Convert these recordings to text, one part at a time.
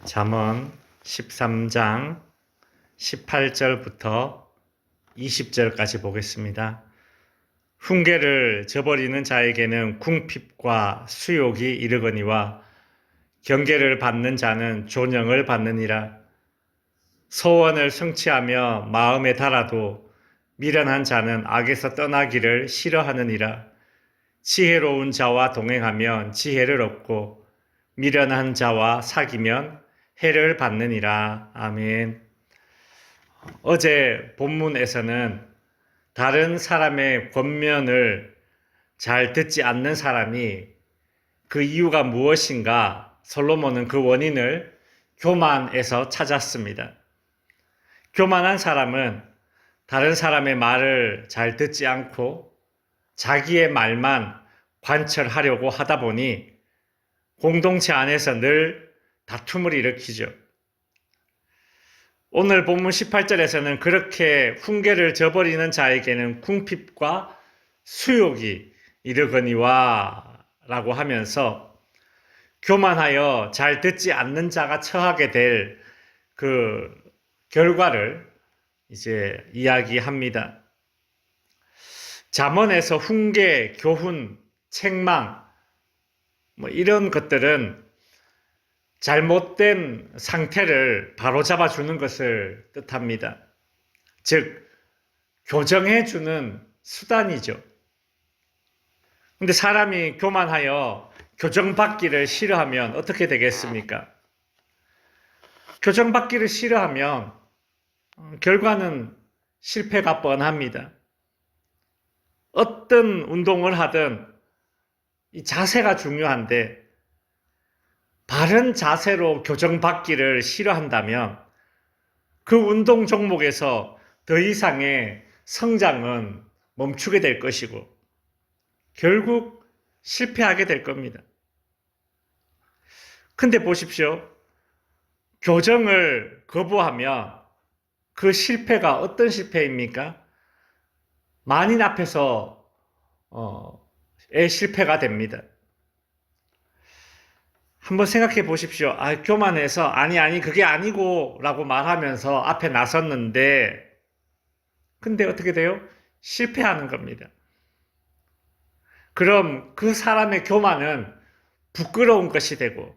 잠언 13장 18절부터 20절까지 보겠습니다. 훈계를 저버리는 자에게는 궁핍과 수욕이 이르거니와 경계를 받는 자는 존영을 받느니라. 소원을 성취하며 마음에 달아도 미련한 자는 악에서 떠나기를 싫어하느니라. 지혜로운 자와 동행하면 지혜를 얻고 미련한 자와 사귀면 해를 받느니라. 아멘. 어제 본문에서는 다른 사람의 권면을 잘 듣지 않는 사람이 그 이유가 무엇인가 솔로몬은 그 원인을 교만에서 찾았습니다. 교만한 사람은 다른 사람의 말을 잘 듣지 않고 자기의 말만 관철하려고 하다 보니 공동체 안에서 늘 다툼을 일으키죠. 오늘 본문 18절에서는 그렇게 훈계를 저버리는 자에게는 궁핍과 수욕이 이르거니와 라고 하면서 교만하여 잘 듣지 않는 자가 처하게 될 그 결과를 이제 이야기합니다. 잠언에서 훈계, 교훈, 책망 이런 것들은 잘못된 상태를 바로잡아 주는 것을 뜻합니다. 즉 교정해 주는 수단이죠. 근데 사람이 교만하여 교정받기를 싫어하면 어떻게 되겠습니까? 교정받기를 싫어하면 결과는 실패가 뻔합니다. 어떤 운동을 하든 이 자세가 중요한데 바른 자세로 교정받기를 싫어한다면 그 운동 종목에서 더 이상의 성장은 멈추게 될 것이고 결국 실패하게 될 겁니다. 근데 보십시오. 교정을 거부하면 그 실패가 어떤 실패입니까? 만인 앞에서 실패가 됩니다. 한번 생각해 보십시오. 교만해서 아니 그게 아니고 라고 말하면서 앞에 나섰는데 근데 어떻게 돼요? 실패하는 겁니다. 그럼 그 사람의 교만은 부끄러운 것이 되고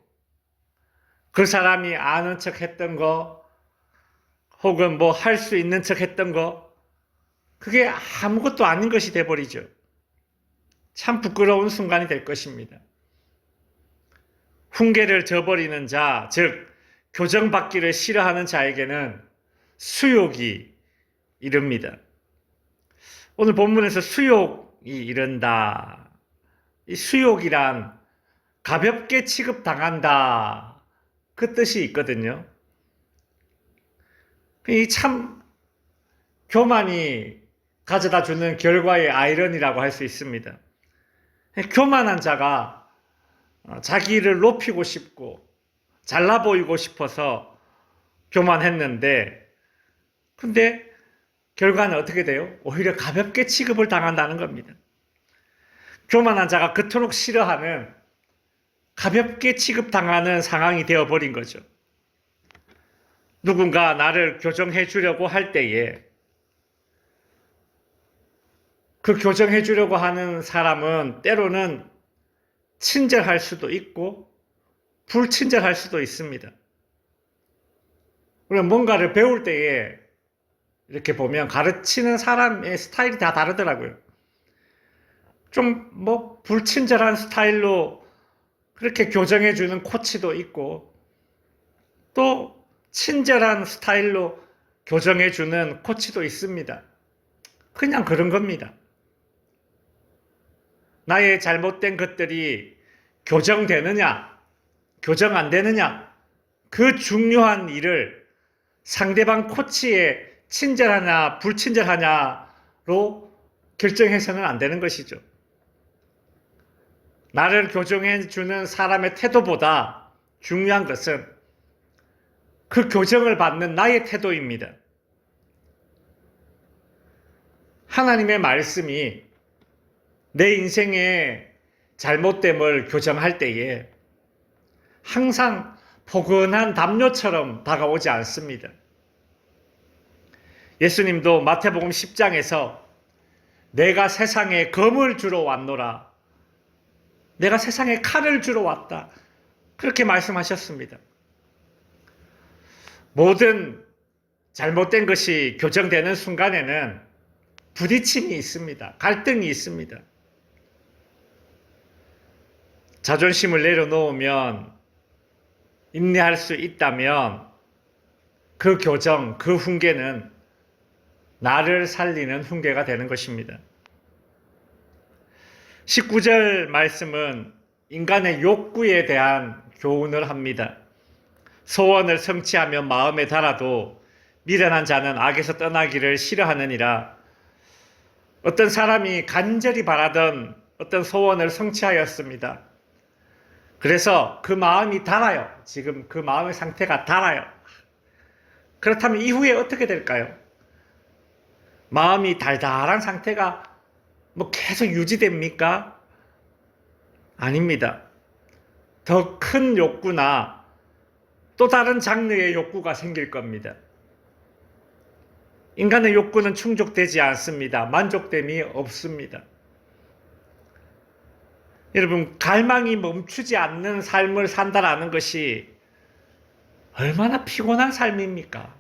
그 사람이 아는 척 했던 거 혹은 뭐 할 수 있는 척 했던 거 그게 아무것도 아닌 것이 돼버리죠. 참 부끄러운 순간이 될 것입니다. 훈계를 저버리는 자, 즉 교정받기를 싫어하는 자에게는 수욕이 이릅니다. 오늘 본문에서 수욕이 이른다. 이 수욕이란 가볍게 취급당한다. 그 뜻이 있거든요. 이 참 교만이 가져다 주는 결과의 아이러니라고 할 수 있습니다. 교만한 자가 자기를 높이고 싶고 잘나 보이고 싶어서 교만했는데 근데 결과는 어떻게 돼요? 오히려 가볍게 취급을 당한다는 겁니다. 교만한 자가 그토록 싫어하는 가볍게 취급당하는 상황이 되어버린 거죠. 누군가 나를 교정해 주려고 할 때에 그 교정해 주려고 하는 사람은 때로는 친절할 수도 있고 불친절할 수도 있습니다. 우리가 뭔가를 배울 때에 이렇게 보면 가르치는 사람의 스타일이 다 다르더라고요. 좀 불친절한 스타일로 그렇게 교정해 주는 코치도 있고 또 친절한 스타일로 교정해 주는 코치도 있습니다. 그냥 그런 겁니다. 나의 잘못된 것들이 교정되느냐, 교정 안 되느냐, 그 중요한 일을 상대방 코치의 친절하냐, 불친절하냐로 결정해서는 안 되는 것이죠. 나를 교정해 주는 사람의 태도보다 중요한 것은 그 교정을 받는 나의 태도입니다. 하나님의 말씀이 내 인생의 잘못됨을 교정할 때에 항상 포근한 담요처럼 다가오지 않습니다. 예수님도 마태복음 10장에서 내가 세상에 검을 주러 왔노라. 내가 세상에 칼을 주러 왔다. 그렇게 말씀하셨습니다. 모든 잘못된 것이 교정되는 순간에는 부딪힘이 있습니다. 갈등이 있습니다. 자존심을 내려놓으면, 인내할 수 있다면 그 교정, 그 훈계는 나를 살리는 훈계가 되는 것입니다. 19절 말씀은 인간의 욕구에 대한 교훈을 합니다. 소원을 성취하면 마음에 달아도 미련한 자는 악에서 떠나기를 싫어하느니라. 어떤 사람이 간절히 바라던 어떤 소원을 성취하였습니다. 그래서 그 마음이 달아요. 지금 그 마음의 상태가 달아요. 그렇다면 이후에 어떻게 될까요? 마음이 달달한 상태가 계속 유지됩니까? 아닙니다. 더 큰 욕구나 또 다른 장르의 욕구가 생길 겁니다. 인간의 욕구는 충족되지 않습니다. 만족됨이 없습니다. 여러분, 갈망이 멈추지 않는 삶을 산다라는 것이 얼마나 피곤한 삶입니까?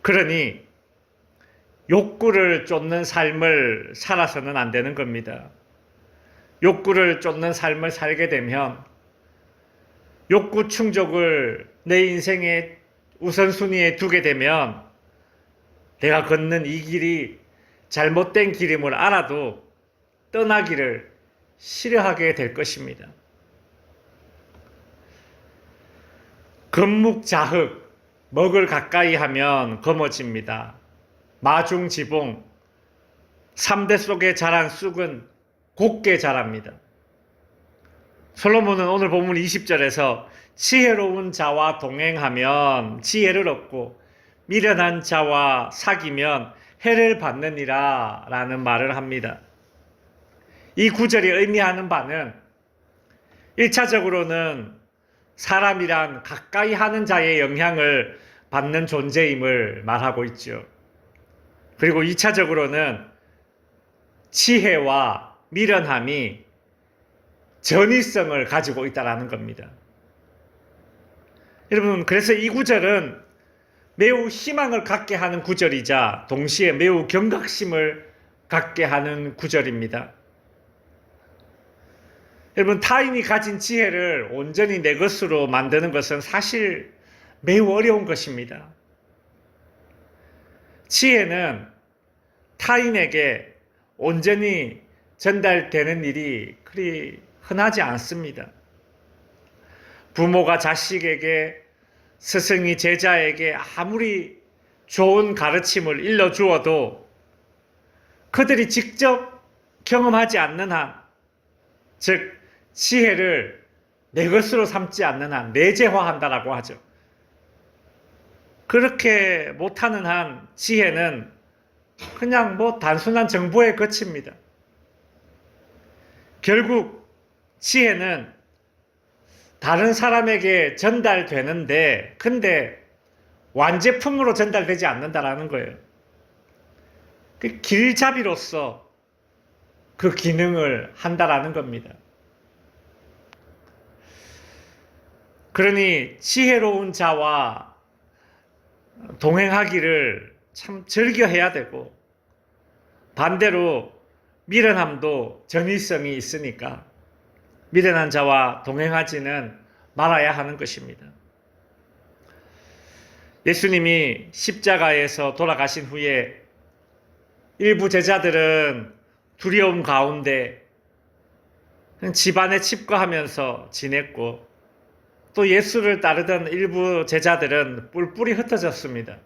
그러니 욕구를 쫓는 삶을 살아서는 안 되는 겁니다. 욕구를 쫓는 삶을 살게 되면 욕구 충족을 내 인생의 우선순위에 두게 되면 내가 걷는 이 길이 잘못된 길임을 알아도 떠나기를 싫어하게 될 것입니다. 금묵자흑, 먹을 가까이 하면 검어집니다. 마중지봉, 3대 속에 자란 쑥은 곱게 자랍니다. 솔로몬은 오늘 본문 20절에서 지혜로운 자와 동행하면 지혜를 얻고 미련한 자와 사귀면 해를 받느니라 라는 말을 합니다. 이 구절이 의미하는 바는 1차적으로는 사람이란 가까이 하는 자의 영향을 받는 존재임을 말하고 있죠. 그리고 2차적으로는 지혜와 미련함이 전이성을 가지고 있다는 겁니다. 여러분, 그래서 이 구절은 매우 희망을 갖게 하는 구절이자 동시에 매우 경각심을 갖게 하는 구절입니다. 여러분, 타인이 가진 지혜를 온전히 내 것으로 만드는 것은 사실 매우 어려운 것입니다. 지혜는 타인에게 온전히 전달되는 일이 그리 흔하지 않습니다. 부모가 자식에게, 스승이 제자에게 아무리 좋은 가르침을 일러주어도 그들이 직접 경험하지 않는 한, 즉 지혜를 내 것으로 삼지 않는 한 내재화한다라고 하죠. 그렇게 못하는 한 지혜는 그냥 단순한 정보에 그칩니다. 결국 지혜는 다른 사람에게 전달되는데 근데 완제품으로 전달되지 않는다라는 거예요. 그 길잡이로서 그 기능을 한다라는 겁니다. 그러니 지혜로운 자와 동행하기를 참 즐겨해야 되고 반대로 미련함도 전위성이 있으니까 미련한 자와 동행하지는 말아야 하는 것입니다. 예수님이 십자가에서 돌아가신 후에 일부 제자들은 두려움 가운데 집안에 칩거하면서 지냈고 또 예수를 따르던 일부 제자들은 뿔뿔이 흩어졌습니다.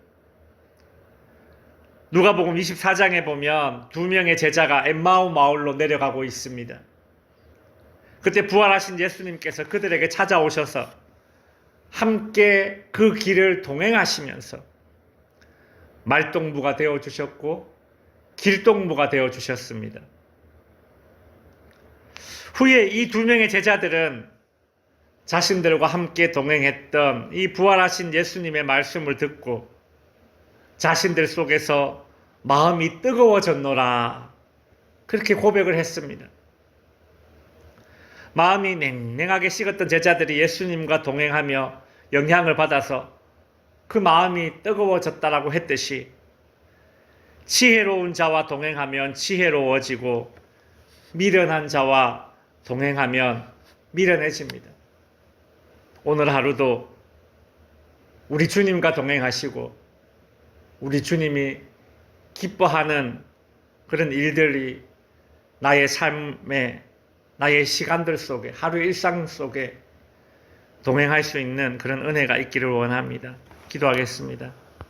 누가복음 24장에 보면 2명의 제자가 엠마오 마을로 내려가고 있습니다. 그때 부활하신 예수님께서 그들에게 찾아오셔서 함께 그 길을 동행하시면서 말동무가 되어주셨고 길동무가 되어주셨습니다. 후에 이 2명의 제자들은 자신들과 함께 동행했던 이 부활하신 예수님의 말씀을 듣고 자신들 속에서 마음이 뜨거워졌노라. 그렇게 고백을 했습니다. 마음이 냉랭하게 식었던 제자들이 예수님과 동행하며 영향을 받아서 그 마음이 뜨거워졌다라고 했듯이 지혜로운 자와 동행하면 지혜로워지고 미련한 자와 동행하면 미련해집니다. 오늘 하루도 우리 주님과 동행하시고 우리 주님이 기뻐하는 그런 일들이 나의 삶에 나의 시간들 속에 하루 일상 속에 동행할 수 있는 그런 은혜가 있기를 원합니다. 기도하겠습니다.